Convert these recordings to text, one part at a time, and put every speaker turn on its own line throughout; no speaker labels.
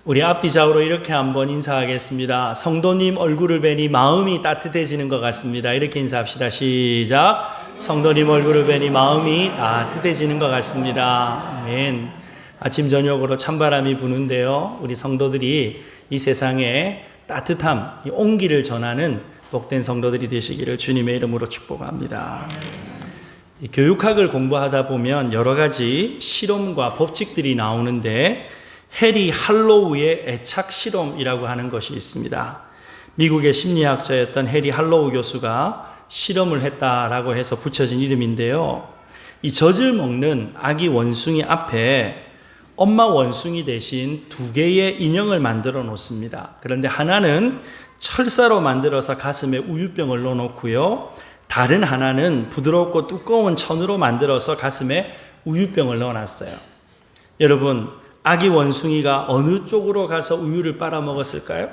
우리 앞뒤좌우로 이렇게 한번 인사하겠습니다. 성도님 얼굴을 뵈니 마음이 따뜻해지는 것 같습니다. 이렇게 인사합시다. 시작. 성도님 얼굴을 뵈니 마음이 따뜻해지는 것 같습니다. 아멘. 아침 저녁으로 찬바람이 부는데요, 우리 성도들이 이 세상에 따뜻함, 이 온기를 전하는 복된 성도들이 되시기를 주님의 이름으로 축복합니다. 교육학을 공부하다 보면 여러 가지 실험과 법칙들이 나오는데, 해리 할로우의 애착 실험이라고 하는 것이 있습니다. 미국의 심리학자였던 해리 할로우 교수가 실험을 했다라고 해서 붙여진 이름인데요, 이 젖을 먹는 아기 원숭이 앞에 엄마 원숭이 대신 두 개의 인형을 만들어 놓습니다. 그런데 하나는 철사로 만들어서 가슴에 우유병을 넣어놓고요, 다른 하나는 부드럽고 두꺼운 천으로 만들어서 가슴에 우유병을 넣어놨어요. 여러분, 아기 원숭이가 어느 쪽으로 가서 우유를 빨아먹었을까요?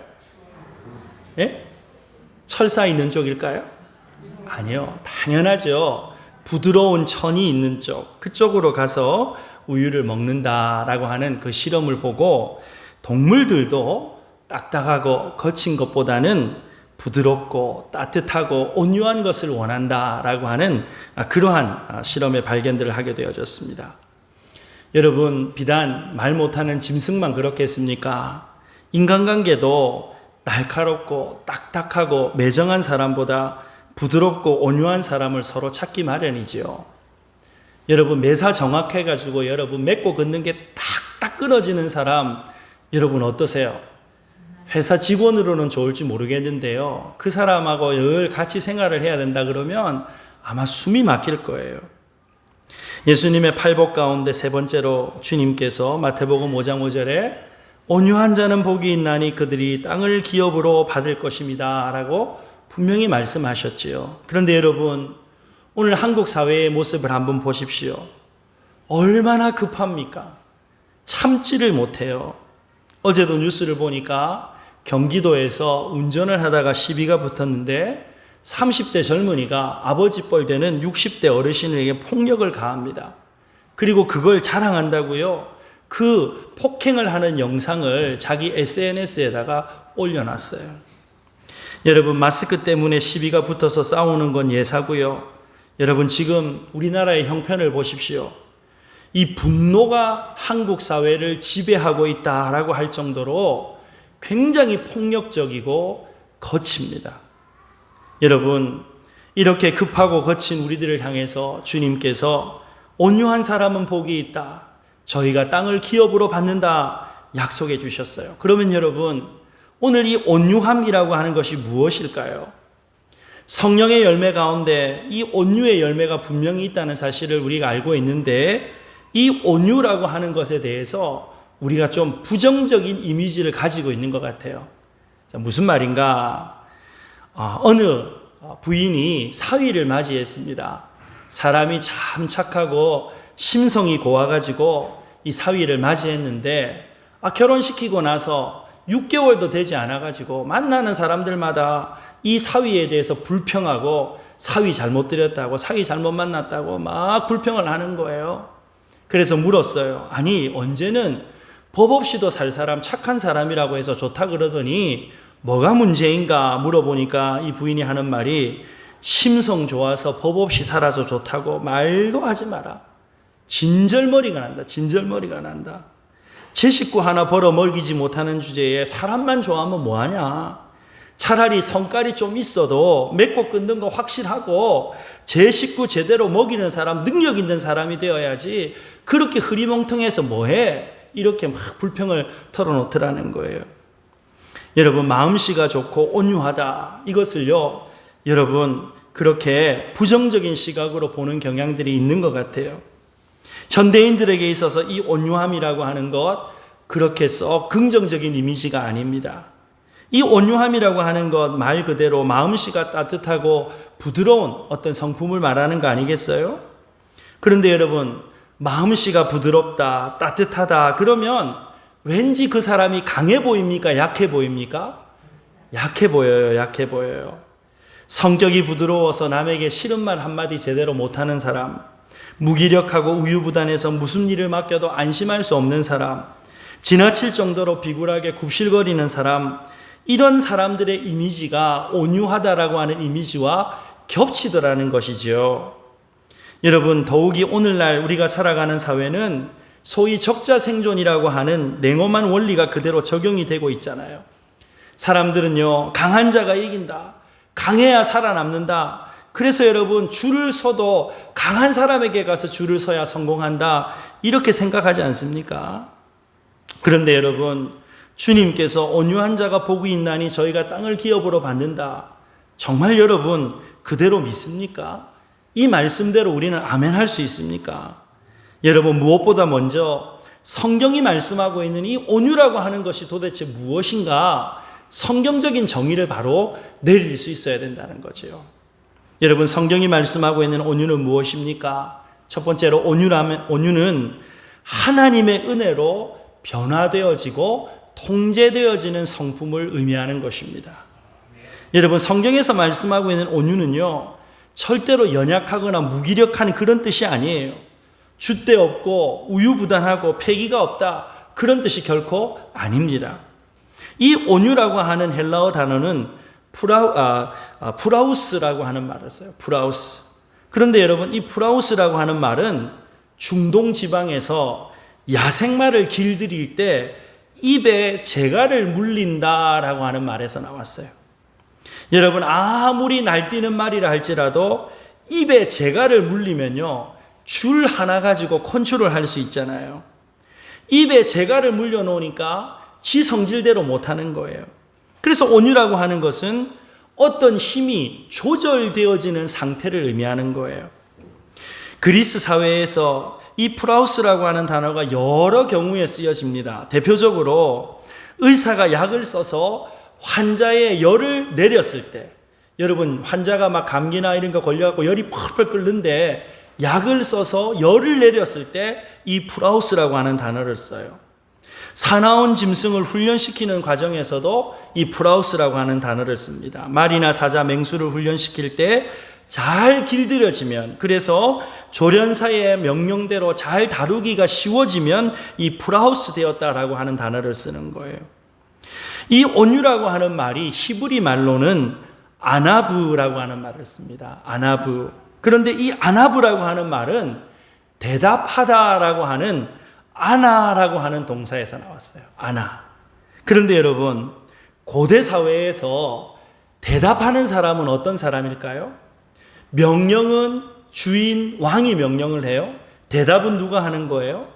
예? 철사 있는 쪽일까요? 아니요, 당연하죠. 부드러운 천이 있는 쪽, 그쪽으로 가서 우유를 먹는다라고 하는 그 실험을 보고, 동물들도 딱딱하고 거친 것보다는 부드럽고 따뜻하고 온유한 것을 원한다라고 하는 그러한 실험의 발견들을 하게 되어졌습니다. 여러분, 비단 말 못하는 짐승만 그렇겠습니까? 인간관계도 날카롭고 딱딱하고 매정한 사람보다 부드럽고 온유한 사람을 서로 찾기 마련이지요. 여러분, 매사 정확해가지고 여러분 맺고 긋는 게 딱딱 끊어지는 사람, 여러분 어떠세요? 회사 직원으로는 좋을지 모르겠는데요, 그 사람하고 늘 같이 생활을 해야 된다 그러면 아마 숨이 막힐 거예요. 예수님의 팔복 가운데 세 번째로 주님께서 마태복음 5장 5절에 온유한 자는 복이 있나니 그들이 땅을 기업으로 받을 것입니다 라고 분명히 말씀하셨지요. 그런데 여러분, 오늘 한국 사회의 모습을 한번 보십시오. 얼마나 급합니까? 참지를 못해요. 어제도 뉴스를 보니까 경기도에서 운전을 하다가 시비가 붙었는데 30대 젊은이가 아버지 뻘 되는 60대 어르신에게 폭력을 가합니다. 그리고 그걸 자랑한다고요, 그 폭행을 하는 영상을 자기 SNS에다가 올려놨어요. 여러분, 마스크 때문에 시비가 붙어서 싸우는 건 예사고요. 여러분, 지금 우리나라의 형편을 보십시오. 이 분노가 한국 사회를 지배하고 있다라고 할 정도로 굉장히 폭력적이고 거칩니다. 여러분, 이렇게 급하고 거친 우리들을 향해서 주님께서 온유한 사람은 복이 있다, 저희가 땅을 기업으로 받는다 약속해 주셨어요. 그러면 여러분, 오늘 이 온유함이라고 하는 것이 무엇일까요? 성령의 열매 가운데 이 온유의 열매가 분명히 있다는 사실을 우리가 알고 있는데, 이 온유라고 하는 것에 대해서 우리가 좀 부정적인 이미지를 가지고 있는 것 같아요. 자, 무슨 말인가? 어느 부인이 사위를 맞이했습니다. 사람이 참 착하고 심성이 고와가지고 이 사위를 맞이했는데, 결혼시키고 나서 6개월도 되지 않아가지고 만나는 사람들마다 이 사위에 대해서 불평하고 사위 잘못 들였다고, 사위 잘못 만났다고 막 불평을 하는 거예요. 그래서 물었어요. 아니, 언제는 법 없이도 살 사람, 착한 사람이라고 해서 좋다 그러더니 뭐가 문제인가 물어보니까 이 부인이 하는 말이, 심성 좋아서 법 없이 살아서 좋다고 말도 하지 마라. 진절머리가 난다. 진절머리가 난다. 제 식구 하나 벌어 먹이지 못하는 주제에 사람만 좋아하면 뭐하냐. 차라리 성깔이 좀 있어도 맺고 끊는 거 확실하고 제 식구 제대로 먹이는 사람, 능력 있는 사람이 되어야지 그렇게 흐리멍텅해서 뭐해. 이렇게 막 불평을 털어놓더라는 거예요. 여러분, 마음씨가 좋고 온유하다, 이것을요, 여러분 그렇게 부정적인 시각으로 보는 경향들이 있는 것 같아요. 현대인들에게 있어서 이 온유함이라고 하는 것, 그렇게 썩 긍정적인 이미지가 아닙니다. 이 온유함이라고 하는 것 말 그대로 마음씨가 따뜻하고 부드러운 어떤 성품을 말하는 거 아니겠어요? 그런데 여러분, 마음씨가 부드럽다, 따뜻하다 그러면 왠지 그 사람이 강해 보입니까? 약해 보입니까? 약해 보여요. 약해 보여요. 성격이 부드러워서 남에게 싫은 말 한마디 제대로 못하는 사람, 무기력하고 우유부단해서 무슨 일을 맡겨도 안심할 수 없는 사람, 지나칠 정도로 비굴하게 굽실거리는 사람, 이런 사람들의 이미지가 온유하다라고 하는 이미지와 겹치더라는 것이죠. 여러분, 더욱이 오늘날 우리가 살아가는 사회는 소위 적자생존이라고 하는 냉엄한 원리가 그대로 적용이 되고 있잖아요. 사람들은요, 강한 자가 이긴다, 강해야 살아남는다, 그래서 여러분 줄을 서도 강한 사람에게 가서 줄을 서야 성공한다, 이렇게 생각하지 않습니까? 그런데 여러분, 주님께서 온유한 자가 복이 있나니 저희가 땅을 기업으로 받는다, 정말 여러분 그대로 믿습니까? 이 말씀대로 우리는 아멘 할 수 있습니까? 여러분, 무엇보다 먼저 성경이 말씀하고 있는 이 온유라고 하는 것이 도대체 무엇인가, 성경적인 정의를 바로 내릴 수 있어야 된다는 거죠. 여러분, 성경이 말씀하고 있는 온유는 무엇입니까? 첫 번째로 온유는 하나님의 은혜로 변화되어지고 통제되어지는 성품을 의미하는 것입니다. 여러분, 성경에서 말씀하고 있는 온유는요, 절대로 연약하거나 무기력한 그런 뜻이 아니에요. 줏대 없고 우유부단하고 패기가 없다, 그런 뜻이 결코 아닙니다. 이 온유라고 하는 헬라어 단어는 프라우스라고 하는 말을 써요. 프라우스. 그런데 여러분, 이 프라우스라고 하는 말은 중동 지방에서 야생마를 길들일 때 입에 재갈을 물린다라고 하는 말에서 나왔어요. 여러분, 아무리 날뛰는 말이라 할지라도 입에 재갈을 물리면요, 줄 하나 가지고 컨트롤 할 수 있잖아요. 입에 재갈을 물려놓으니까 지 성질대로 못하는 거예요. 그래서 온유라고 하는 것은 어떤 힘이 조절되어지는 상태를 의미하는 거예요. 그리스 사회에서 이 프라우스라고 하는 단어가 여러 경우에 쓰여집니다. 대표적으로 의사가 약을 써서 환자의 열을 내렸을 때, 여러분, 환자가 막 감기나 이런 거 걸려갖고 열이 펄펄 끓는데 약을 써서 열을 내렸을 때 이 프라우스라고 하는 단어를 써요. 사나운 짐승을 훈련시키는 과정에서도 이 프라우스라고 하는 단어를 씁니다. 말이나 사자, 맹수를 훈련시킬 때 잘 길들여지면, 그래서 조련사의 명령대로 잘 다루기가 쉬워지면 이 프라우스 되었다라고 하는 단어를 쓰는 거예요. 이 온유라고 하는 말이 히브리 말로는 아나브라고 하는 말을 씁니다. 아나브. 그런데 이 아나브라고 하는 말은 대답하다라고 하는 아나라고 하는 동사에서 나왔어요. 아나. 그런데 여러분, 고대 사회에서 대답하는 사람은 어떤 사람일까요? 명령은 주인, 왕이 명령을 해요. 대답은 누가 하는 거예요?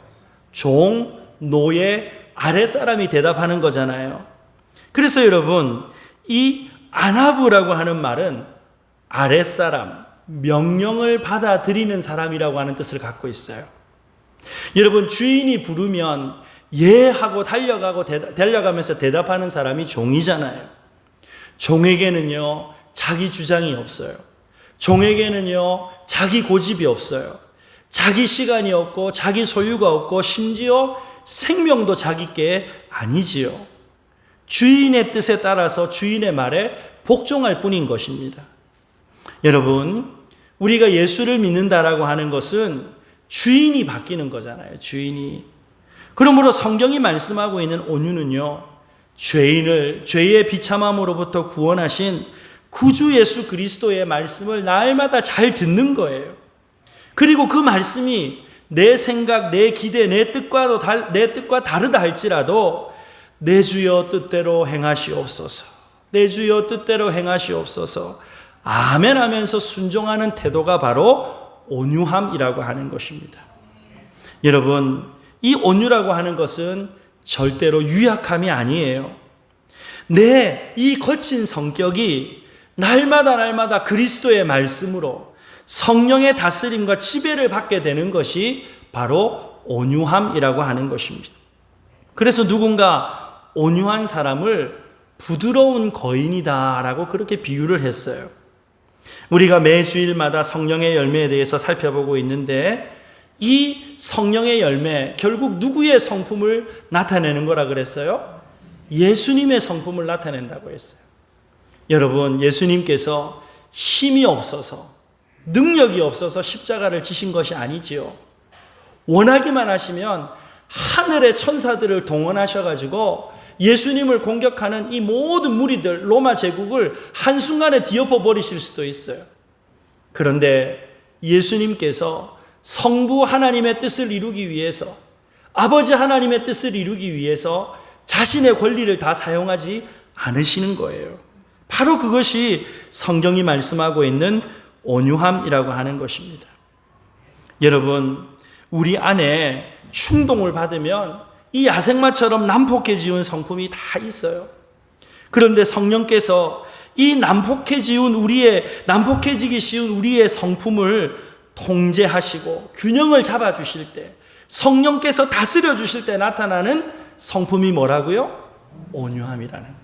종, 노예, 아랫사람이 대답하는 거잖아요. 그래서 여러분, 이 아나브라고 하는 말은 아랫사람, 명령을 받아들이는 사람이라고 하는 뜻을 갖고 있어요. 여러분, 주인이 부르면 예 하고 달려가면서 대답하는 사람이 종이잖아요. 종에게는요, 자기 주장이 없어요. 종에게는요, 자기 고집이 없어요. 자기 시간이 없고 자기 소유가 없고 심지어 생명도 자기께 아니지요. 주인의 뜻에 따라서 주인의 말에 복종할 뿐인 것입니다. 여러분, 우리가 예수를 믿는다라고 하는 것은 주인이 바뀌는 거잖아요. 주인이. 그러므로 성경이 말씀하고 있는 온유는요, 죄인을 죄의 비참함으로부터 구원하신 구주 예수 그리스도의 말씀을 날마다 잘 듣는 거예요. 그리고 그 말씀이 내 생각, 내 기대, 내 뜻과 다르다 할지라도 내 주여 뜻대로 행하시옵소서, 내 주여 뜻대로 행하시옵소서, 아멘 하면서 순종하는 태도가 바로 온유함이라고 하는 것입니다. 여러분, 이 온유라고 하는 것은 절대로 유약함이 아니에요. 내 이 거친 성격이 날마다 그리스도의 말씀으로 성령의 다스림과 지배를 받게 되는 것이 바로 온유함이라고 하는 것입니다. 그래서 누군가 온유한 사람을 부드러운 거인이다라고 그렇게 비유를 했어요. 우리가 매 주일마다 성령의 열매에 대해서 살펴보고 있는데, 이 성령의 열매, 결국 누구의 성품을 나타내는 거라 그랬어요? 예수님의 성품을 나타낸다고 했어요. 여러분, 예수님께서 힘이 없어서, 능력이 없어서 십자가를 지신 것이 아니지요. 원하기만 하시면 하늘의 천사들을 동원하셔가지고 예수님을 공격하는 이 모든 무리들, 로마 제국을 한순간에 뒤엎어 버리실 수도 있어요. 그런데 예수님께서 성부 하나님의 뜻을 이루기 위해서, 아버지 하나님의 뜻을 이루기 위해서 자신의 권리를 다 사용하지 않으시는 거예요. 바로 그것이 성경이 말씀하고 있는 온유함이라고 하는 것입니다. 여러분, 우리 안에 충동을 받으면 이 야생마처럼 난폭해지운 성품이 다 있어요. 그런데 성령께서 이 난폭해지기 쉬운 우리의 성품을 통제하시고 균형을 잡아주실 때, 성령께서 다스려 주실 때 나타나는 성품이 뭐라고요? 온유함이라는 것.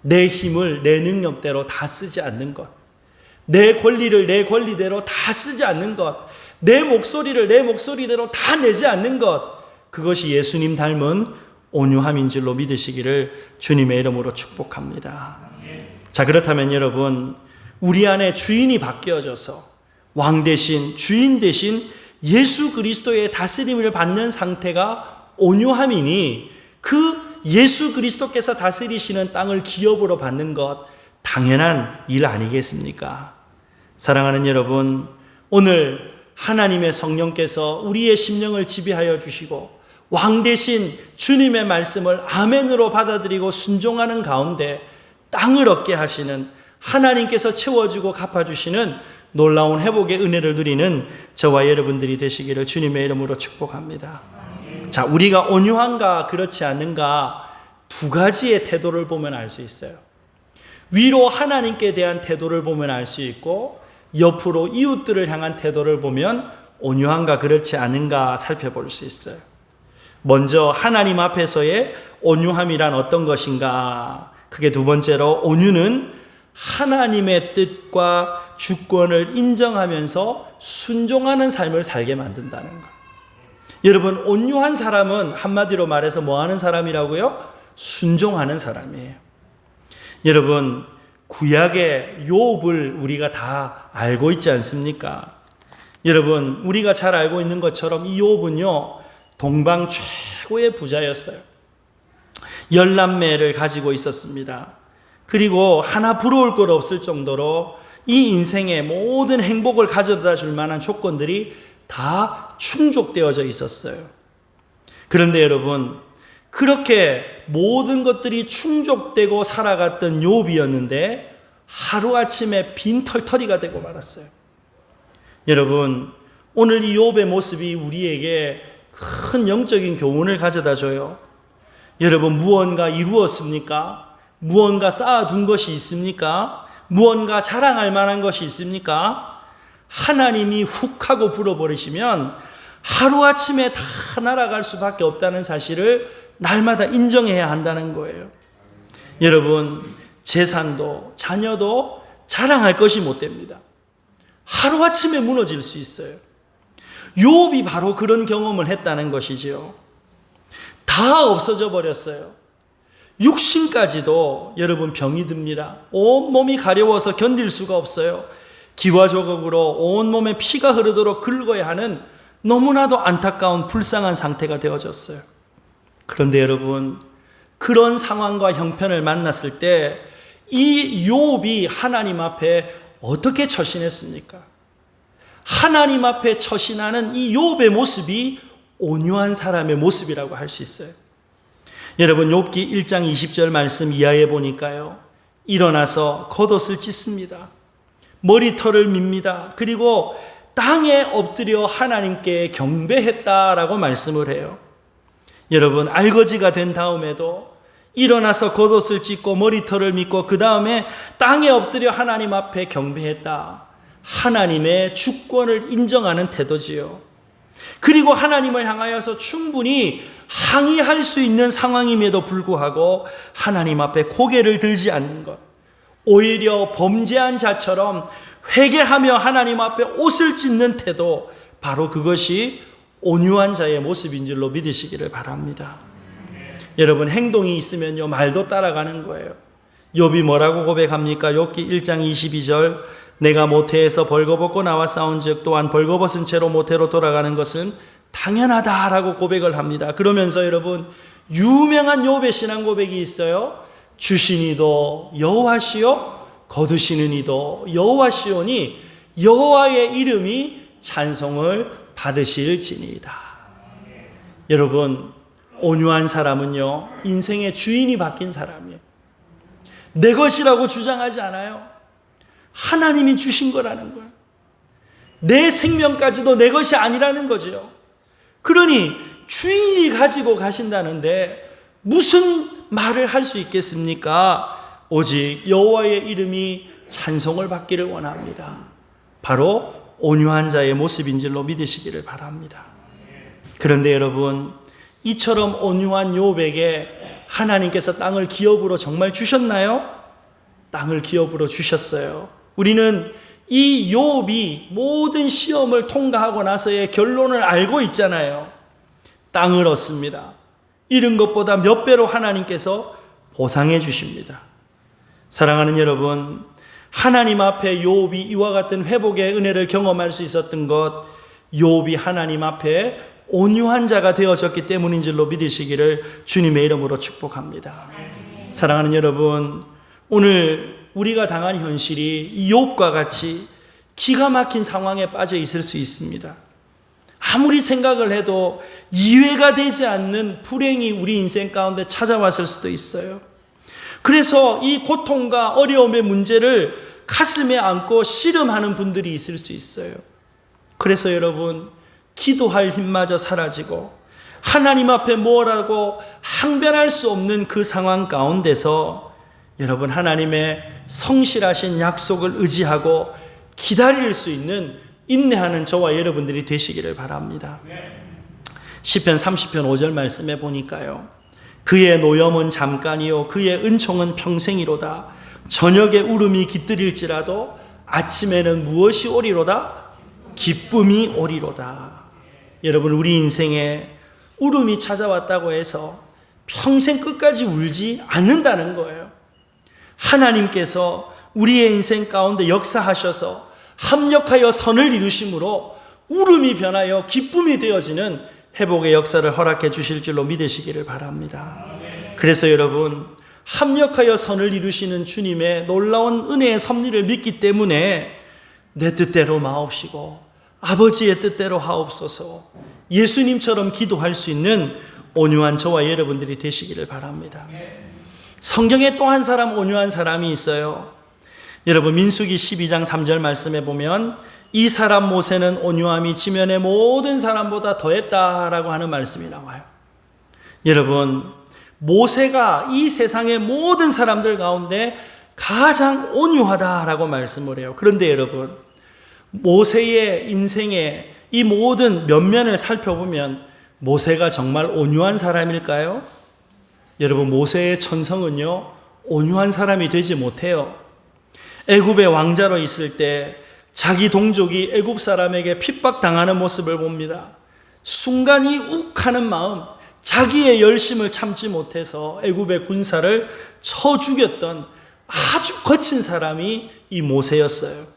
내 힘을 내 능력대로 다 쓰지 않는 것, 내 권리를 내 권리대로 다 쓰지 않는 것, 내 목소리를 내 목소리대로 다 내지 않는 것, 그것이 예수님 닮은 온유함인 줄로 믿으시기를 주님의 이름으로 축복합니다. 자, 그렇다면 여러분, 우리 안에 주인이 바뀌어져서 왕 대신, 주인 대신 예수 그리스도의 다스림을 받는 상태가 온유함이니, 그 예수 그리스도께서 다스리시는 땅을 기업으로 받는 것 당연한 일 아니겠습니까? 사랑하는 여러분, 오늘 하나님의 성령께서 우리의 심령을 지배하여 주시고 왕 대신 주님의 말씀을 아멘으로 받아들이고 순종하는 가운데 땅을 얻게 하시는, 하나님께서 채워주고 갚아주시는 놀라운 회복의 은혜를 누리는 저와 여러분들이 되시기를 주님의 이름으로 축복합니다. 자, 우리가 온유한가 그렇지 않은가 두 가지의 태도를 보면 알 수 있어요. 위로 하나님께 대한 태도를 보면 알 수 있고, 옆으로 이웃들을 향한 태도를 보면 온유한가 그렇지 않은가 살펴볼 수 있어요. 먼저 하나님 앞에서의 온유함이란 어떤 것인가? 그게 두 번째로, 온유는 하나님의 뜻과 주권을 인정하면서 순종하는 삶을 살게 만든다는 것. 여러분, 온유한 사람은 한마디로 말해서 뭐 하는 사람이라고요? 순종하는 사람이에요. 여러분, 구약의 욥을 우리가 다 알고 있지 않습니까? 여러분, 우리가 잘 알고 있는 것처럼 이 욥은요, 동방 최고의 부자였어요. 10남매를 가지고 있었습니다. 그리고 하나 부러울 것 없을 정도로 이 인생의 모든 행복을 가져다 줄 만한 조건들이 다 충족되어져 있었어요. 그런데 여러분, 그렇게 모든 것들이 충족되고 살아갔던 욥이었는데 하루아침에 빈털터리가 되고 말았어요. 여러분, 오늘 이 욥의 모습이 우리에게 큰 영적인 교훈을 가져다 줘요. 여러분, 무언가 이루었습니까? 무언가 쌓아둔 것이 있습니까? 무언가 자랑할 만한 것이 있습니까? 하나님이 훅 하고 불어버리시면 하루아침에 다 날아갈 수밖에 없다는 사실을 날마다 인정해야 한다는 거예요. 여러분, 재산도 자녀도 자랑할 것이 못 됩니다. 하루아침에 무너질 수 있어요. 욥이 바로 그런 경험을 했다는 것이지요. 다 없어져 버렸어요. 육신까지도 여러분 병이 듭니다. 온몸이 가려워서 견딜 수가 없어요. 기와조각으로 온몸에 피가 흐르도록 긁어야 하는 너무나도 안타까운 불쌍한 상태가 되어졌어요. 그런데 여러분, 그런 상황과 형편을 만났을 때 이 욥이 하나님 앞에 어떻게 처신했습니까? 하나님 앞에 처신하는 이 욥의 모습이 온유한 사람의 모습이라고 할 수 있어요. 여러분, 욥기 1장 20절 말씀 이하에 보니까요, 일어나서 겉옷을 찢습니다. 머리털을 밉니다. 그리고 땅에 엎드려 하나님께 경배했다라고 말씀을 해요. 여러분, 알거지가 된 다음에도 일어나서 겉옷을 찢고 머리털을 믿고 그 다음에 땅에 엎드려 하나님 앞에 경배했다. 하나님의 주권을 인정하는 태도지요. 그리고 하나님을 향하여서 충분히 항의할 수 있는 상황임에도 불구하고 하나님 앞에 고개를 들지 않는 것, 오히려 범죄한 자처럼 회개하며 하나님 앞에 옷을 찢는 태도, 바로 그것이 온유한 자의 모습인 줄로 믿으시기를 바랍니다. 여러분, 행동이 있으면요, 말도 따라가는 거예요. 욥이 뭐라고 고백합니까? 욥기 1장 22절, 내가 모태에서 벌거벗고 나와 싸운즉 또한 벌거벗은 채로 모태로 돌아가는 것은 당연하다라고 고백을 합니다. 그러면서 여러분, 유명한 욥의 신앙 고백이 있어요. 주신 이도 여호와시요 거두시는 이도 여호와시오니 여호와의 이름이 찬송을 받으실지니이다. 여러분, 온유한 사람은요, 인생의 주인이 바뀐 사람이에요. 내 것이라고 주장하지 않아요. 하나님이 주신 거라는 거예요. 내 생명까지도 내 것이 아니라는 거죠. 그러니 주인이 가지고 가신다는데 무슨 말을 할 수 있겠습니까? 오직 여호와의 이름이 찬송을 받기를 원합니다. 바로 온유한 자의 모습인 줄로 믿으시기를 바랍니다. 그런데 여러분, 이처럼 온유한 욥에게 하나님께서 땅을 기업으로 정말 주셨나요? 땅을 기업으로 주셨어요. 우리는 이 욥이 모든 시험을 통과하고 나서의 결론을 알고 있잖아요. 땅을 얻습니다. 잃은 것보다 몇 배로 하나님께서 보상해 주십니다. 사랑하는 여러분, 하나님 앞에 욥이 이와 같은 회복의 은혜를 경험할 수 있었던 것, 욥이 하나님 앞에 온유한 자가 되어졌기 때문인 줄로 믿으시기를 주님의 이름으로 축복합니다. 사랑하는 여러분, 오늘 우리가 당한 현실이 이 욥과 같이 기가 막힌 상황에 빠져 있을 수 있습니다. 아무리 생각을 해도 이해가 되지 않는 불행이 우리 인생 가운데 찾아왔을 수도 있어요. 그래서 이 고통과 어려움의 문제를 가슴에 안고 씨름하는 분들이 있을 수 있어요. 그래서 여러분, 기도할 힘마저 사라지고 하나님 앞에 뭐라고 항변할 수 없는 그 상황 가운데서 여러분, 하나님의 성실하신 약속을 의지하고 기다릴 수 있는 인내하는 저와 여러분들이 되시기를 바랍니다. 시편 30편 5절 말씀에 보니까요, 그의 노염은 잠깐이요 그의 은총은 평생이로다. 저녁에 울음이 깃들일지라도 아침에는 무엇이 오리로다? 기쁨이 오리로다. 여러분, 우리 인생에 울음이 찾아왔다고 해서 평생 끝까지 울지 않는다는 거예요. 하나님께서 우리의 인생 가운데 역사하셔서 합력하여 선을 이루심으로 울음이 변하여 기쁨이 되어지는 회복의 역사를 허락해 주실 줄로 믿으시기를 바랍니다. 그래서 여러분, 합력하여 선을 이루시는 주님의 놀라운 은혜의 섭리를 믿기 때문에 내 뜻대로 마옵시고 아버지의 뜻대로 하옵소서, 예수님처럼 기도할 수 있는 온유한 저와 여러분들이 되시기를 바랍니다. 성경에 또 한 사람 온유한 사람이 있어요. 여러분, 민수기 12장 3절 말씀에 보면 이 사람 모세는 온유함이 지면의 모든 사람보다 더했다라고 하는 말씀이 나와요. 여러분, 모세가 이 세상의 모든 사람들 가운데 가장 온유하다라고 말씀을 해요. 그런데 여러분, 모세의 인생의 이 모든 면면을 살펴보면 모세가 정말 온유한 사람일까요? 여러분, 모세의 천성은요, 온유한 사람이 되지 못해요. 애굽의 왕자로 있을 때 자기 동족이 애굽 사람에게 핍박당하는 모습을 봅니다. 순간 이 욱하는 마음, 자기의 열심을 참지 못해서 애굽의 군사를 쳐 죽였던 아주 거친 사람이 이 모세였어요.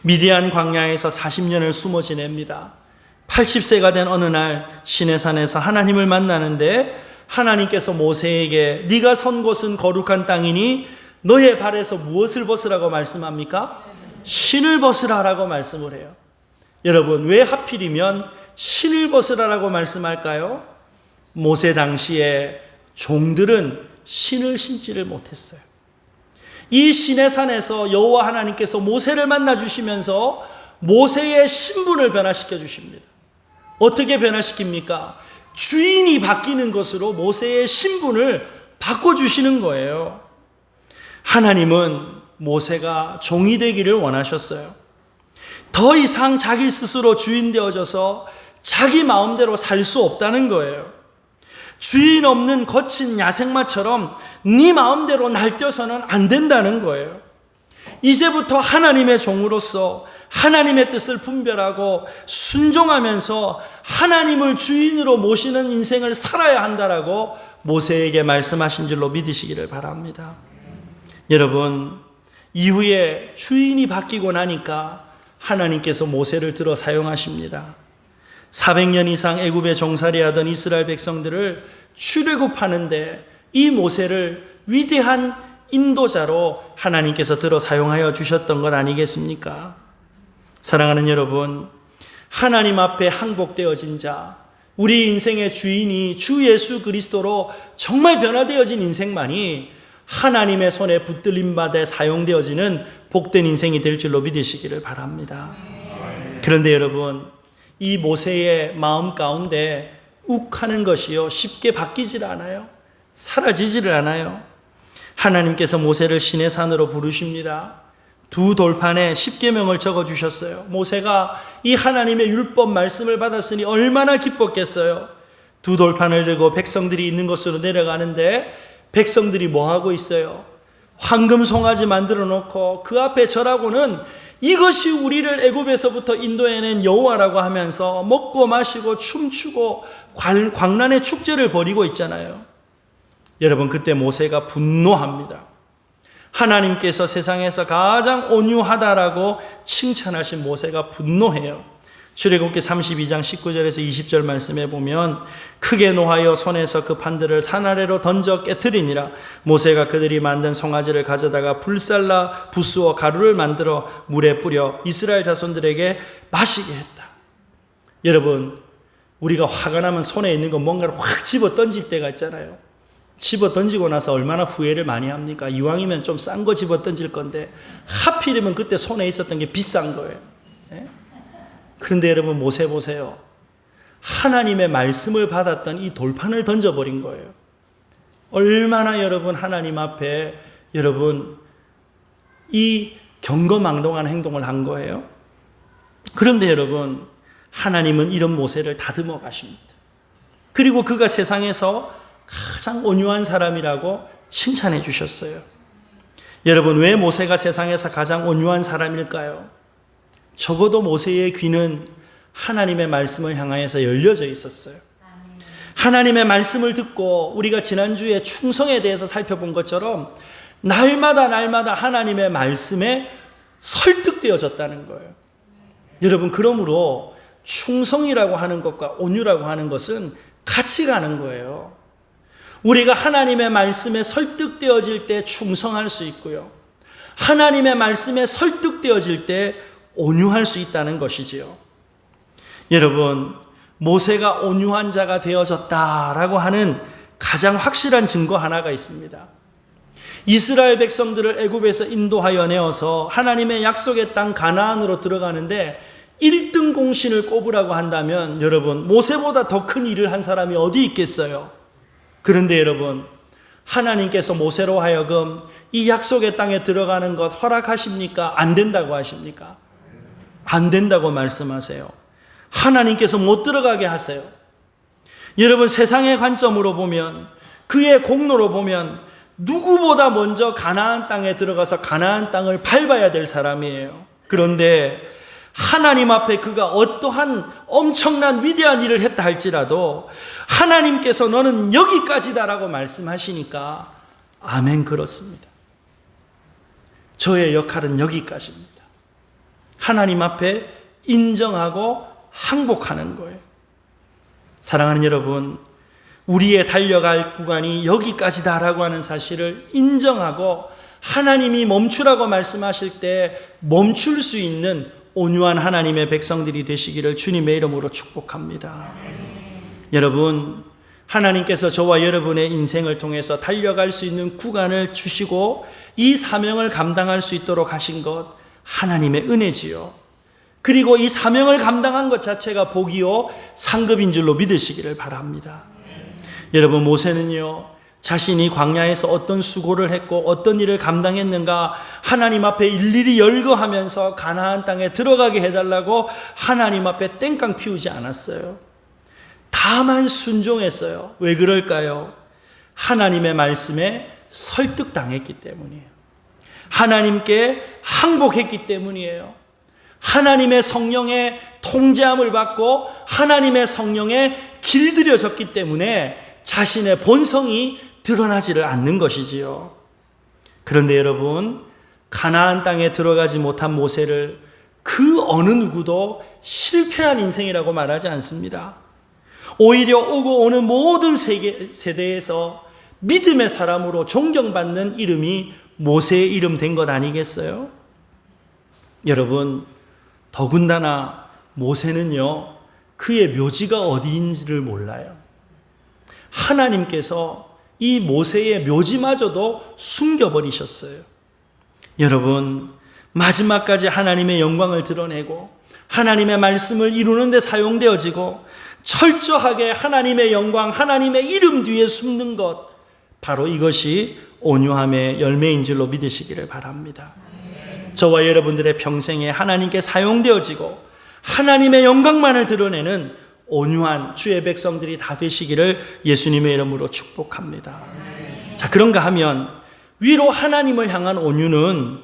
미디안 광야에서 40년을 숨어 지냅니다. 80세가 된 어느 날 시내산에서 하나님을 만나는데 하나님께서 모세에게 네가 선 곳은 거룩한 땅이니 너의 발에서 무엇을 벗으라고 말씀합니까? 신을 벗으라라고 말씀을 해요. 여러분, 왜 하필이면 신을 벗으라라고 말씀할까요? 모세 당시에 종들은 신을 신지를 못했어요. 이 시내산에서 여호와 하나님께서 모세를 만나 주시면서 모세의 신분을 변화시켜 주십니다. 어떻게 변화시킵니까? 주인이 바뀌는 것으로 모세의 신분을 바꿔주시는 거예요. 하나님은 모세가 종이 되기를 원하셨어요. 더 이상 자기 스스로 주인 되어져서 자기 마음대로 살 수 없다는 거예요. 주인 없는 거친 야생마처럼 네 마음대로 날뛰어서는 안 된다는 거예요. 이제부터 하나님의 종으로서 하나님의 뜻을 분별하고 순종하면서 하나님을 주인으로 모시는 인생을 살아야 한다라고 모세에게 말씀하신 줄로 믿으시기를 바랍니다. 여러분, 이후에 주인이 바뀌고 나니까 하나님께서 모세를 들어 사용하십니다. 400년 이상 애굽에 종살이하던 이스라엘 백성들을 출애굽하는데 이 모세를 위대한 인도자로 하나님께서 들어 사용하여 주셨던 것 아니겠습니까? 사랑하는 여러분, 하나님 앞에 항복되어진 자, 우리 인생의 주인이 주 예수 그리스도로 정말 변화되어진 인생만이 하나님의 손에 붙들림 받아 사용되어지는 복된 인생이 될 줄로 믿으시기를 바랍니다. 그런데 여러분, 이 모세의 마음 가운데 욱하는 것이요 쉽게 바뀌질 않아요. 사라지지를 않아요. 하나님께서 모세를 시내 산으로 부르십니다. 두 돌판에 10계명을 적어주셨어요. 모세가 이 하나님의 율법 말씀을 받았으니 얼마나 기뻤겠어요. 두 돌판을 들고 백성들이 있는 곳으로 내려가는데 백성들이 뭐하고 있어요? 황금 송아지 만들어 놓고 그 앞에 절하고는 이것이 우리를 애굽에서부터 인도해낸 여호와라고 하면서 먹고 마시고 춤추고 광란의 축제를 벌이고 있잖아요. 여러분, 그때 모세가 분노합니다. 하나님께서 세상에서 가장 온유하다라고 칭찬하신 모세가 분노해요. 출애굽기 32장 19절에서 20절 말씀에 보면 크게 노하여 손에서 그 판들을 산 아래로 던져 깨트리니라. 모세가 그들이 만든 송아지를 가져다가 불살라 부수어 가루를 만들어 물에 뿌려 이스라엘 자손들에게 마시게 했다. 여러분, 우리가 화가 나면 손에 있는 거 뭔가를 확 집어 던질 때가 있잖아요. 집어 던지고 나서 얼마나 후회를 많이 합니까? 이왕이면 좀 싼 거 집어 던질 건데 하필이면 그때 손에 있었던 게 비싼 거예요. 네? 그런데 여러분, 모세 보세요. 하나님의 말씀을 받았던 이 돌판을 던져버린 거예요. 얼마나 여러분 하나님 앞에 여러분 이 경거망동한 행동을 한 거예요. 그런데 여러분, 하나님은 이런 모세를 다듬어 가십니다. 그리고 그가 세상에서 가장 온유한 사람이라고 칭찬해 주셨어요. 여러분, 왜 모세가 세상에서 가장 온유한 사람일까요? 적어도 모세의 귀는 하나님의 말씀을 향하여서 열려져 있었어요. 하나님의 말씀을 듣고 우리가 지난주에 충성에 대해서 살펴본 것처럼 날마다 하나님의 말씀에 설득되어졌다는 거예요. 여러분, 그러므로 충성이라고 하는 것과 온유라고 하는 것은 같이 가는 거예요. 우리가 하나님의 말씀에 설득되어질 때 충성할 수 있고요, 하나님의 말씀에 설득되어질 때 온유할 수 있다는 것이지요. 여러분, 모세가 온유한 자가 되어졌다라고 하는 가장 확실한 증거 하나가 있습니다. 이스라엘 백성들을 애굽에서 인도하여 내어서 하나님의 약속의 땅 가나안으로 들어가는데 1등 공신을 꼽으라고 한다면 여러분, 모세보다 더 큰 일을 한 사람이 어디 있겠어요? 그런데 여러분, 하나님께서 모세로 하여금 이 약속의 땅에 들어가는 것 허락하십니까? 안 된다고 하십니까? 안 된다고 말씀하세요. 하나님께서 못 들어가게 하세요. 여러분, 세상의 관점으로 보면, 그의 공로로 보면 누구보다 먼저 가나안 땅에 들어가서 가나안 땅을 밟아야 될 사람이에요. 그런데 하나님 앞에 그가 어떠한 엄청난 위대한 일을 했다 할지라도 하나님께서 너는 여기까지다라고 말씀하시니까 아멘, 그렇습니다. 저의 역할은 여기까지입니다. 하나님 앞에 인정하고 항복하는 거예요. 사랑하는 여러분, 우리의 달려갈 구간이 여기까지다라고 하는 사실을 인정하고 하나님이 멈추라고 말씀하실 때 멈출 수 있는 온유한 하나님의 백성들이 되시기를 주님의 이름으로 축복합니다. 여러분, 하나님께서 저와 여러분의 인생을 통해서 달려갈 수 있는 구간을 주시고 이 사명을 감당할 수 있도록 하신 것 하나님의 은혜지요. 그리고 이 사명을 감당한 것 자체가 복이요 상급인 줄로 믿으시기를 바랍니다. 여러분, 모세는요, 자신이 광야에서 어떤 수고를 했고 어떤 일을 감당했는가 하나님 앞에 일일이 열거하면서 가나안 땅에 들어가게 해달라고 하나님 앞에 땡깡 피우지 않았어요. 다만 순종했어요. 왜 그럴까요? 하나님의 말씀에 설득당했기 때문이에요. 하나님께 항복했기 때문이에요. 하나님의 성령의 통제함을 받고 하나님의 성령에 길들여졌기 때문에 자신의 본성이 드러나지를 않는 것이지요. 그런데 여러분, 가나안 땅에 들어가지 못한 모세를 그 어느 누구도 실패한 인생이라고 말하지 않습니다. 오히려 오고 오는 모든 세대에서 믿음의 사람으로 존경받는 이름이 모세의 이름 된 것 아니겠어요? 여러분, 더군다나 모세는요, 그의 묘지가 어디인지를 몰라요. 하나님께서 이 모세의 묘지마저도 숨겨버리셨어요. 여러분, 마지막까지 하나님의 영광을 드러내고 하나님의 말씀을 이루는 데 사용되어지고 철저하게 하나님의 영광, 하나님의 이름 뒤에 숨는 것, 바로 이것이 온유함의 열매인 줄로 믿으시기를 바랍니다. 저와 여러분들의 평생에 하나님께 사용되어지고 하나님의 영광만을 드러내는 온유한 주의 백성들이 다 되시기를 예수님의 이름으로 축복합니다. 자, 그런가 하면 위로 하나님을 향한 온유는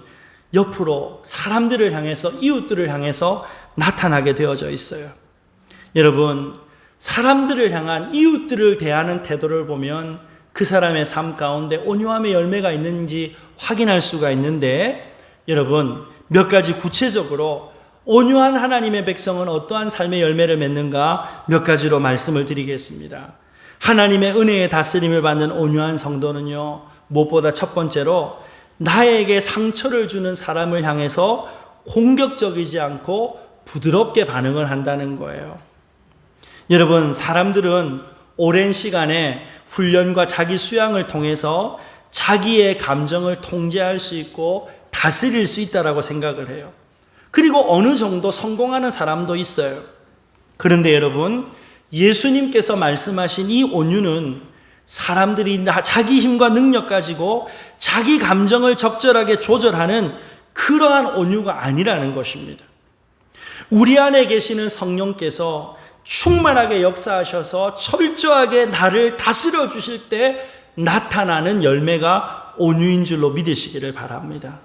옆으로 사람들을 향해서, 이웃들을 향해서 나타나게 되어져 있어요. 여러분, 사람들을 향한, 이웃들을 대하는 태도를 보면 그 사람의 삶 가운데 온유함의 열매가 있는지 확인할 수가 있는데, 여러분, 몇 가지 구체적으로 온유한 하나님의 백성은 어떠한 삶의 열매를 맺는가 몇 가지로 말씀을 드리겠습니다. 하나님의 은혜의 다스림을 받는 온유한 성도는요, 무엇보다 첫 번째로 나에게 상처를 주는 사람을 향해서 공격적이지 않고 부드럽게 반응을 한다는 거예요. 여러분, 사람들은 오랜 시간에 훈련과 자기 수양을 통해서 자기의 감정을 통제할 수 있고 다스릴 수 있다고 생각을 해요. 그리고 어느 정도 성공하는 사람도 있어요. 그런데 여러분, 예수님께서 말씀하신 이 온유는 사람들이 자기 힘과 능력 가지고 자기 감정을 적절하게 조절하는 그러한 온유가 아니라는 것입니다. 우리 안에 계시는 성령께서 충만하게 역사하셔서 철저하게 나를 다스려 주실 때 나타나는 열매가 온유인 줄로 믿으시기를 바랍니다.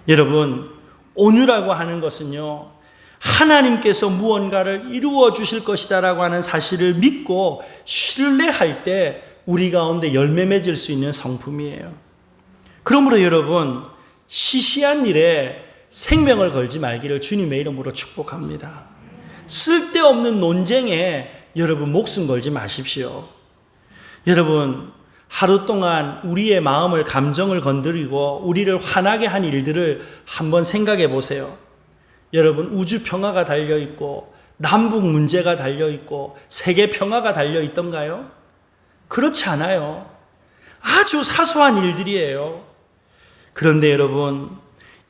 여러분, 온유라고 하는 것은요, 하나님께서 무언가를 이루어 주실 것이다라고 하는 사실을 믿고 신뢰할 때 우리 가운데 열매 맺을 수 있는 성품이에요. 그러므로 여러분, 시시한 일에 생명을 걸지 말기를 주님의 이름으로 축복합니다. 쓸데없는 논쟁에 여러분 목숨 걸지 마십시오. 여러분, 하루 동안 우리의 마음을, 감정을 건드리고 우리를 화나게 한 일들을 한번 생각해 보세요. 여러분, 우주 평화가 달려있고 남북 문제가 달려있고 세계 평화가 달려있던가요? 그렇지 않아요. 아주 사소한 일들이에요. 그런데 여러분,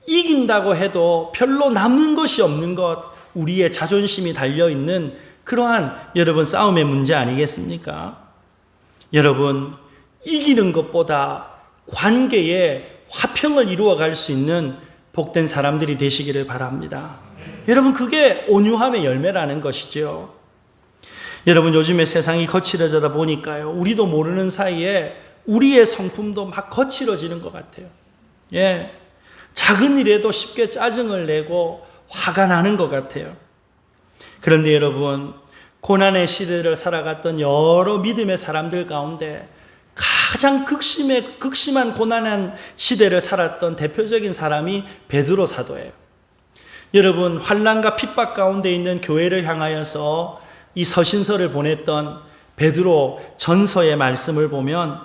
이긴다고 해도 별로 남는 것이 없는 것, 우리의 자존심이 달려있는 그러한 여러분 싸움의 문제 아니겠습니까? 여러분, 이기는 것보다 관계에 화평을 이루어갈 수 있는 복된 사람들이 되시기를 바랍니다. 여러분, 그게 온유함의 열매라는 것이죠. 여러분, 요즘에 세상이 거칠어지다 보니까요, 우리도 모르는 사이에 우리의 성품도 막 거칠어지는 것 같아요. 예, 작은 일에도 쉽게 짜증을 내고 화가 나는 것 같아요. 그런데 여러분, 고난의 시대를 살아갔던 여러 믿음의 사람들 가운데 가장 극심한 고난한 시대를 살았던 대표적인 사람이 베드로 사도예요. 여러분, 환난과 핍박 가운데 있는 교회를 향하여서 이 서신서를 보냈던 베드로 전서의 말씀을 보면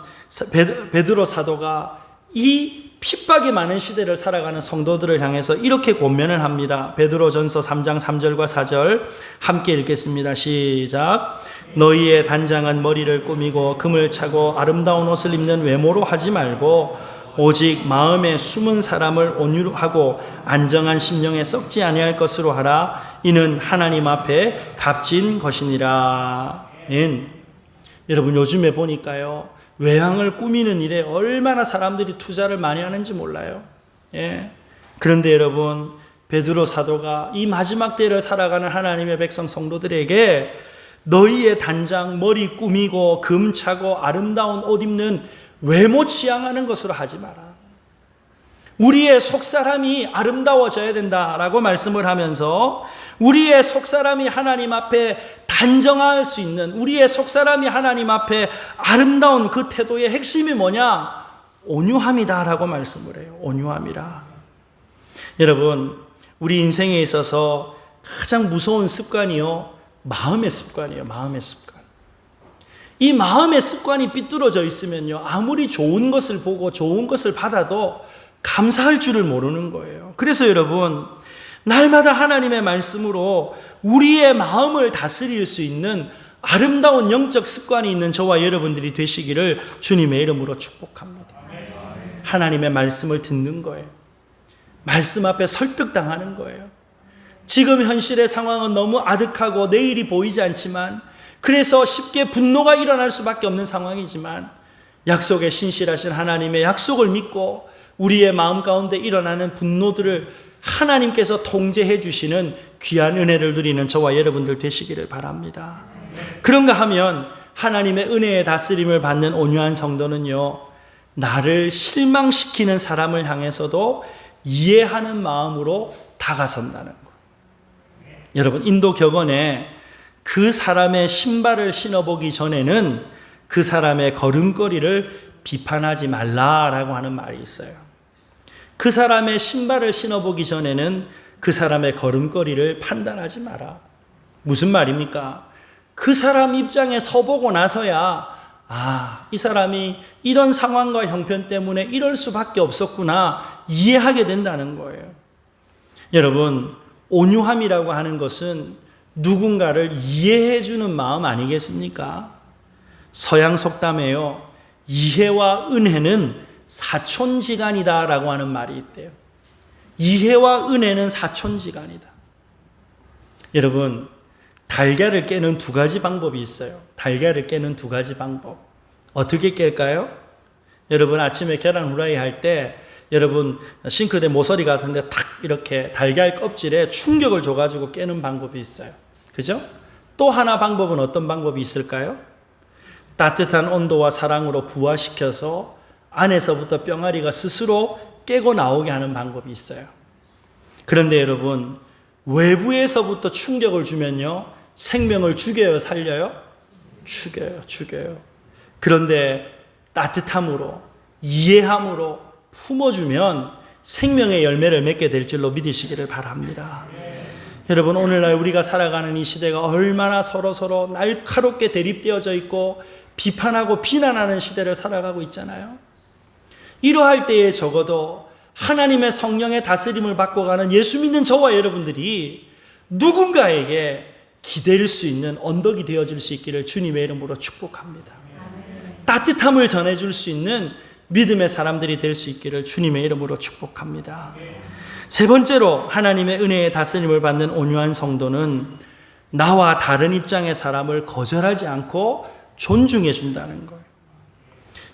베드로 사도가 이 핍박이 많은 시대를 살아가는 성도들을 향해서 이렇게 권면을 합니다. 베드로 전서 3장 3절과 4절 함께 읽겠습니다. 시작. 너희의 단장은 머리를 꾸미고 금을 차고 아름다운 옷을 입는 외모로 하지 말고 오직 마음에 숨은 사람을 온유하고 안정한 심령에 썩지 아니할 것으로 하라. 이는 하나님 앞에 값진 것이니라. 여러분, 요즘에 보니까요, 외양을 꾸미는 일에 얼마나 사람들이 투자를 많이 하는지 몰라요. 예. 그런데 여러분, 베드로 사도가 이 마지막 때를 살아가는 하나님의 백성 성도들에게 너희의 단장, 머리 꾸미고 금 차고 아름다운 옷 입는 외모 취향하는 것으로 하지 마라. 우리의 속사람이 아름다워져야 된다라고 말씀을 하면서 우리의 속사람이 하나님 앞에 단정할 수 있는, 우리의 속사람이 하나님 앞에 아름다운 그 태도의 핵심이 뭐냐? 온유함이다라고 말씀을 해요. 온유함이라. 여러분, 우리 인생에 있어서 가장 무서운 습관이요, 마음의 습관이에요. 마음의 습관. 이 마음의 습관이 삐뚤어져 있으면요, 아무리 좋은 것을 보고 좋은 것을 받아도 감사할 줄을 모르는 거예요. 그래서 여러분, 날마다 하나님의 말씀으로 우리의 마음을 다스릴 수 있는 아름다운 영적 습관이 있는 저와 여러분들이 되시기를 주님의 이름으로 축복합니다. 하나님의 말씀을 듣는 거예요. 말씀 앞에 설득당하는 거예요. 지금 현실의 상황은 너무 아득하고 내일이 보이지 않지만, 그래서 쉽게 분노가 일어날 수밖에 없는 상황이지만, 약속에 신실하신 하나님의 약속을 믿고 우리의 마음 가운데 일어나는 분노들을 하나님께서 통제해 주시는 귀한 은혜를 누리는 저와 여러분들 되시기를 바랍니다. 그런가 하면 하나님의 은혜의 다스림을 받는 온유한 성도는요, 나를 실망시키는 사람을 향해서도 이해하는 마음으로 다가선다는 것. 여러분, 인도 격언에 그 사람의 신발을 신어보기 전에는 그 사람의 걸음걸이를 비판하지 말라라고 하는 말이 있어요. 그 사람의 신발을 신어보기 전에는 그 사람의 걸음걸이를 판단하지 마라. 무슨 말입니까? 그 사람 입장에 서보고 나서야, 이 사람이 이런 상황과 형편 때문에 이럴 수밖에 없었구나 이해하게 된다는 거예요. 여러분, 온유함이라고 하는 것은 누군가를 이해해 주는 마음 아니겠습니까? 서양 속담에요, 이해와 은혜는 사촌지간이다 라고 하는 말이 있대요. 이해와 은혜는 사촌지간이다. 여러분, 달걀을 깨는 두 가지 방법이 있어요. 달걀을 깨는 두 가지 방법. 어떻게 깰까요? 여러분, 아침에 계란 후라이 할 때 여러분 싱크대 모서리 같은데 탁 이렇게 달걀 껍질에 충격을 줘가지고 깨는 방법이 있어요. 그죠? 또 하나 방법은 어떤 방법이 있을까요? 따뜻한 온도와 사랑으로 부화시켜서 안에서부터 뿅아리가 스스로 깨고 나오게 하는 방법이 있어요. 그런데 여러분, 외부에서부터 충격을 주면요, 생명을 죽여요, 살려요? 죽여요. 그런데 따뜻함으로, 이해함으로 품어주면 생명의 열매를 맺게 될 줄로 믿으시기를 바랍니다. 여러분, 오늘날 우리가 살아가는 이 시대가 얼마나 서로 날카롭게 대립되어져 있고 비판하고 비난하는 시대를 살아가고 있잖아요. 이러할 때에 적어도 하나님의 성령의 다스림을 받고 가는 예수 믿는 저와 여러분들이 누군가에게 기댈 수 있는 언덕이 되어줄 수 있기를 주님의 이름으로 축복합니다. 따뜻함을 전해줄 수 있는 믿음의 사람들이 될 수 있기를 주님의 이름으로 축복합니다. 세 번째로, 하나님의 은혜의 다스림을 받는 온유한 성도는 나와 다른 입장의 사람을 거절하지 않고 존중해 준다는 거예요.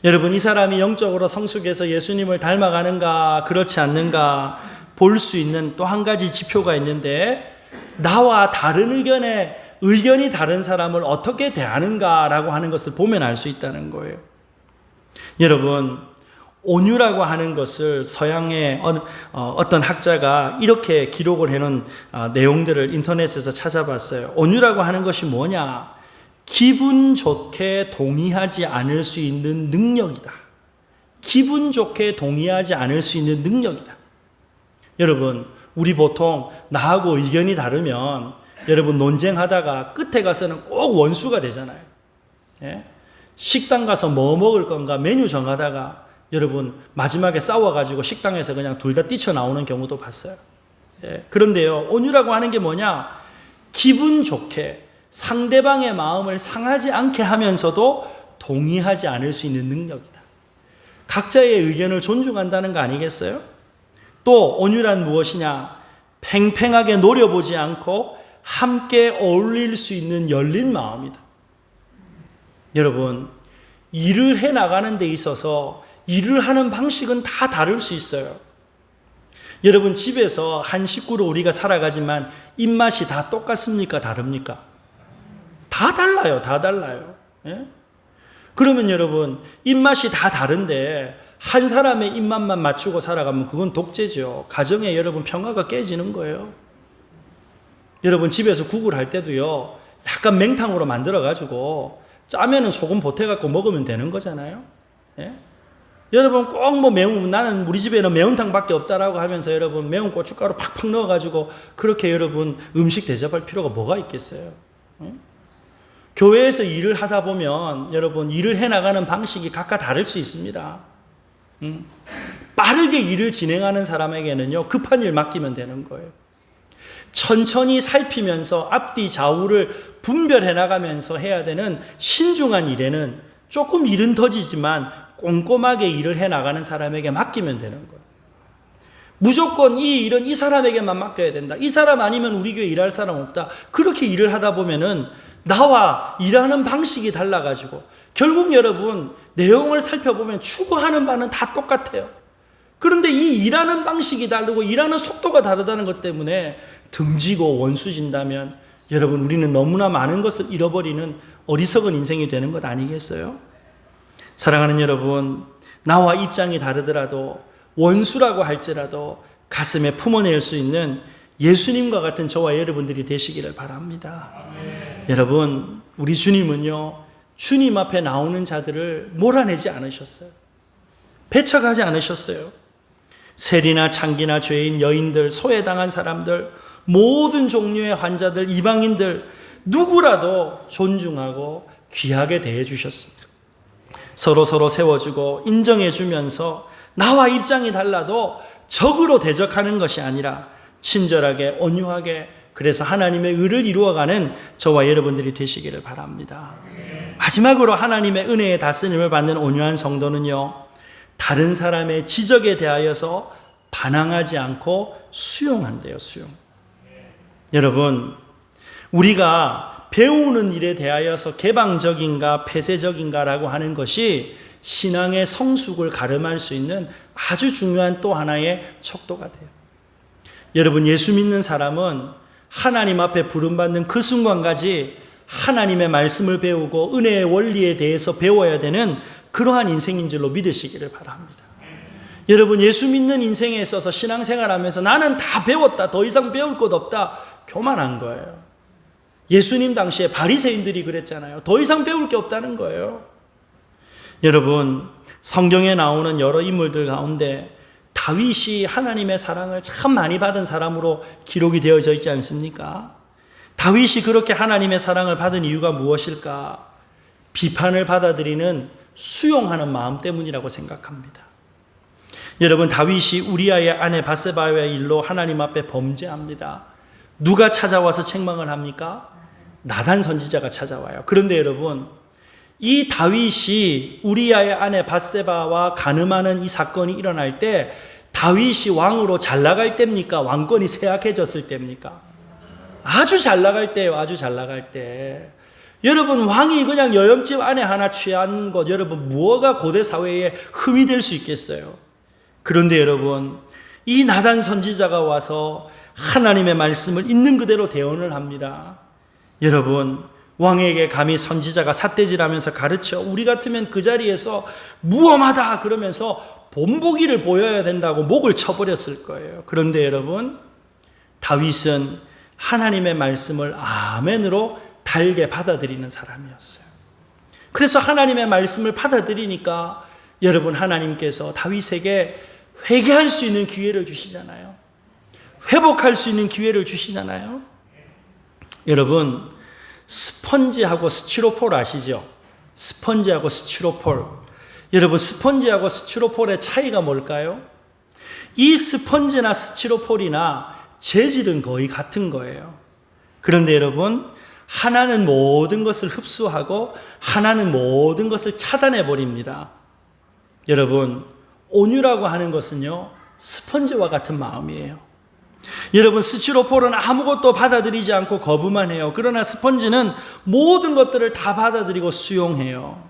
여러분, 이 사람이 영적으로 성숙해서 예수님을 닮아가는가 그렇지 않는가 볼 수 있는 또 한 가지 지표가 있는데, 나와 다른 의견이 다른 사람을 어떻게 대하는가라고 하는 것을 보면 알 수 있다는 거예요. 여러분, 온유라고 하는 것을 서양의 어떤 학자가 이렇게 기록을 해놓은 내용들을 인터넷에서 찾아봤어요. 온유라고 하는 것이 뭐냐? 기분 좋게 동의하지 않을 수 있는 능력이다. 기분 좋게 동의하지 않을 수 있는 능력이다. 여러분, 우리 보통 나하고 의견이 다르면 여러분 논쟁하다가 끝에 가서는 꼭 원수가 되잖아요. 예? 식당 가서 뭐 먹을 건가 메뉴 정하다가 여러분 마지막에 싸워가지고 식당에서 그냥 둘 다 뛰쳐나오는 경우도 봤어요. 예. 그런데요, 온유라고 하는 게 뭐냐? 기분 좋게 상대방의 마음을 상하지 않게 하면서도 동의하지 않을 수 있는 능력이다. 각자의 의견을 존중한다는 거 아니겠어요? 또 온유란 무엇이냐? 팽팽하게 노려보지 않고 함께 어울릴 수 있는 열린 마음이다. 여러분, 일을 해나가는 데 있어서 일을 하는 방식은 다 다를 수 있어요. 여러분, 집에서 한 식구로 우리가 살아가지만 입맛이 다 똑같습니까? 다릅니까? 다 달라요. 다 달라요. 예? 그러면 여러분, 입맛이 다 다른데 한 사람의 입맛만 맞추고 살아가면 그건 독재죠. 가정에 여러분 평화가 깨지는 거예요. 여러분, 집에서 국을 할 때도요, 약간 맹탕으로 만들어가지고 짜면은 소금 보태갖고 먹으면 되는 거잖아요. 예? 여러분 꼭 뭐 나는 우리 집에는 매운탕밖에 없다라고 하면서 여러분 매운 고춧가루 팍팍 넣어가지고 그렇게 여러분 음식 대접할 필요가 뭐가 있겠어요? 교회에서 일을 하다 보면 여러분 일을 해나가는 방식이 각각 다를 수 있습니다. 빠르게 일을 진행하는 사람에게는요, 급한 일 맡기면 되는 거예요. 천천히 살피면서 앞뒤 좌우를 분별해 나가면서 해야 되는 신중한 일에는 조금 일은 더지지만 꼼꼼하게 일을 해 나가는 사람에게 맡기면 되는 거예요. 무조건 이 일은 이 사람에게만 맡겨야 된다. 이 사람 아니면 우리 교회 일할 사람 없다. 그렇게 일을 하다 보면은 나와 일하는 방식이 달라가지고 결국 여러분 내용을 살펴보면 추구하는 바는 다 똑같아요. 그런데 이 일하는 방식이 다르고 일하는 속도가 다르다는 것 때문에 등지고 원수진다면 여러분 우리는 너무나 많은 것을 잃어버리는 어리석은 인생이 되는 것 아니겠어요? 사랑하는 여러분, 나와 입장이 다르더라도 원수라고 할지라도 가슴에 품어낼 수 있는 예수님과 같은 저와 여러분들이 되시기를 바랍니다. 여러분, 우리 주님은요, 주님 앞에 나오는 자들을 몰아내지 않으셨어요. 배척하지 않으셨어요. 세리나 창기나 죄인, 여인들, 소외당한 사람들, 모든 종류의 환자들, 이방인들 누구라도 존중하고 귀하게 대해 주셨습니다. 서로 세워주고 인정해주면서 나와 입장이 달라도 적으로 대적하는 것이 아니라 친절하게 온유하게 그래서 하나님의 의를 이루어가는 저와 여러분들이 되시기를 바랍니다. 마지막으로 하나님의 은혜의 다스림을 받는 온유한 성도는요, 다른 사람의 지적에 대하여서 반항하지 않고 수용한대요. 수용. 여러분, 우리가 배우는 일에 대하여서 개방적인가 폐쇄적인가라고 하는 것이 신앙의 성숙을 가름할 수 있는 아주 중요한 또 하나의 척도가 돼요. 여러분, 예수 믿는 사람은 하나님 앞에 부름받는 그 순간까지 하나님의 말씀을 배우고 은혜의 원리에 대해서 배워야 되는 그러한 인생인 줄로 믿으시기를 바랍니다. 여러분, 예수 믿는 인생에 있어서 신앙생활하면서 나는 다 배웠다, 더 이상 배울 것 없다, 교만한 거예요. 예수님 당시에 바리새인들이 그랬잖아요. 더 이상 배울 게 없다는 거예요. 여러분, 성경에 나오는 여러 인물들 가운데 다윗이 하나님의 사랑을 참 많이 받은 사람으로 기록이 되어져 있지 않습니까? 다윗이 그렇게 하나님의 사랑을 받은 이유가 무엇일까? 비판을 받아들이는 수용하는 마음 때문이라고 생각합니다. 여러분, 다윗이 우리아의 아내 밧세바의 일로 하나님 앞에 범죄합니다. 누가 찾아와서 책망을 합니까? 나단 선지자가 찾아와요. 그런데 여러분, 이 다윗이 우리아의 아내 밧세바와 간음하는 이 사건이 일어날 때 다윗이 왕으로 잘 나갈 때입니까? 왕권이 쇠약해졌을 때입니까? 아주 잘 나갈 때예요. 아주 잘 나갈 때. 여러분, 왕이 그냥 여염집 아내 하나 취한 것, 여러분 무엇가 고대 사회에 흠이 될 수 있겠어요? 그런데 여러분, 이 나단 선지자가 와서 하나님의 말씀을 있는 그대로 대언을 합니다. 여러분, 왕에게 감히 선지자가 삿대질하면서 가르쳐 우리 같으면 그 자리에서 무엄하다 그러면서 본보기를 보여야 된다고 목을 쳐버렸을 거예요. 그런데 여러분, 다윗은 하나님의 말씀을 아멘으로 달게 받아들이는 사람이었어요. 그래서 하나님의 말씀을 받아들이니까 여러분, 하나님께서 다윗에게 회개할 수 있는 기회를 주시잖아요. 회복할 수 있는 기회를 주시잖아요. 여러분, 스펀지하고 스티로폴 아시죠? 스펀지하고 스티로폴. 여러분, 스펀지하고 스티로폴의 차이가 뭘까요? 이 스펀지나 스티로폴이나 재질은 거의 같은 거예요. 그런데 여러분, 하나는 모든 것을 흡수하고 하나는 모든 것을 차단해 버립니다. 여러분, 온유라고 하는 것은요, 스펀지와 같은 마음이에요. 여러분, 스티로폴은 아무것도 받아들이지 않고 거부만 해요. 그러나 스펀지는 모든 것들을 다 받아들이고 수용해요.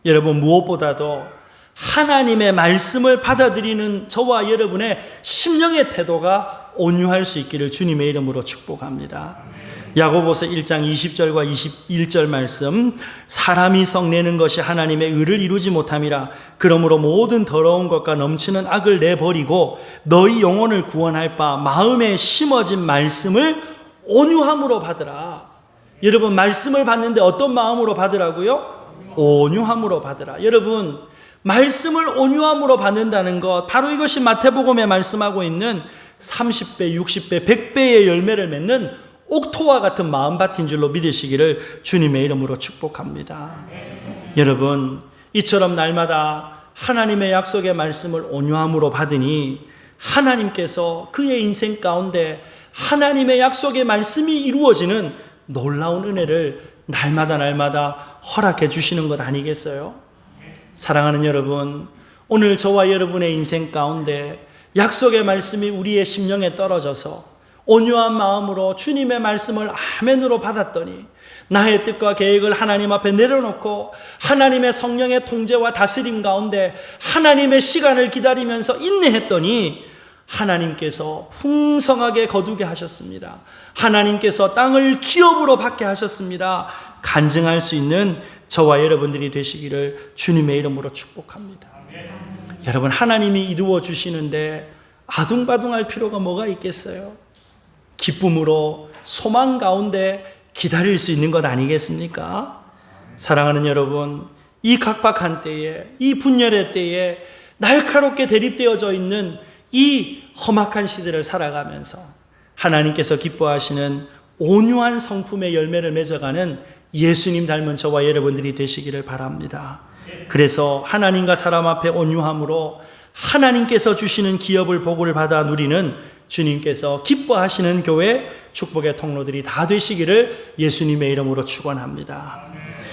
여러분, 무엇보다도 하나님의 말씀을 받아들이는 저와 여러분의 심령의 태도가 온유할 수 있기를 주님의 이름으로 축복합니다. 야고보서 1장 20절과 21절 말씀, 사람이 썩내는 것이 하나님의 의를 이루지 못함이라. 그러므로 모든 더러운 것과 넘치는 악을 내버리고 너희 영혼을 구원할 바 마음에 심어진 말씀을 온유함으로 받으라. 여러분, 말씀을 받는데 어떤 마음으로 받으라고요? 온유함으로 받으라. 여러분, 말씀을 온유함으로 받는다는 것, 바로 이것이 마태복음에 말씀하고 있는 30배, 60배, 100배의 열매를 맺는 옥토와 같은 마음밭인 줄로 믿으시기를 주님의 이름으로 축복합니다. 여러분, 이처럼 날마다 하나님의 약속의 말씀을 온유함으로 받으니 하나님께서 그의 인생 가운데 하나님의 약속의 말씀이 이루어지는 놀라운 은혜를 날마다 허락해 주시는 것 아니겠어요? 사랑하는 여러분, 오늘 저와 여러분의 인생 가운데 약속의 말씀이 우리의 심령에 떨어져서 온유한 마음으로 주님의 말씀을 아멘으로 받았더니 나의 뜻과 계획을 하나님 앞에 내려놓고 하나님의 성령의 통제와 다스림 가운데 하나님의 시간을 기다리면서 인내했더니 하나님께서 풍성하게 거두게 하셨습니다. 하나님께서 땅을 기업으로 받게 하셨습니다. 간증할 수 있는 저와 여러분들이 되시기를 주님의 이름으로 축복합니다. 여러분, 하나님이 이루어 주시는데 아둥바둥할 필요가 뭐가 있겠어요? 기쁨으로 소망 가운데 기다릴 수 있는 것 아니겠습니까? 사랑하는 여러분, 이 각박한 때에, 이 분열의 때에 날카롭게 대립되어져 있는 이 험악한 시대를 살아가면서 하나님께서 기뻐하시는 온유한 성품의 열매를 맺어가는 예수님 닮은 저와 여러분들이 되시기를 바랍니다. 그래서 하나님과 사람 앞에 온유함으로 하나님께서 주시는 기업을 복을 받아 누리는 주님께서 기뻐하시는 교회 축복의 통로들이 다 되시기를 예수님의 이름으로 축원합니다.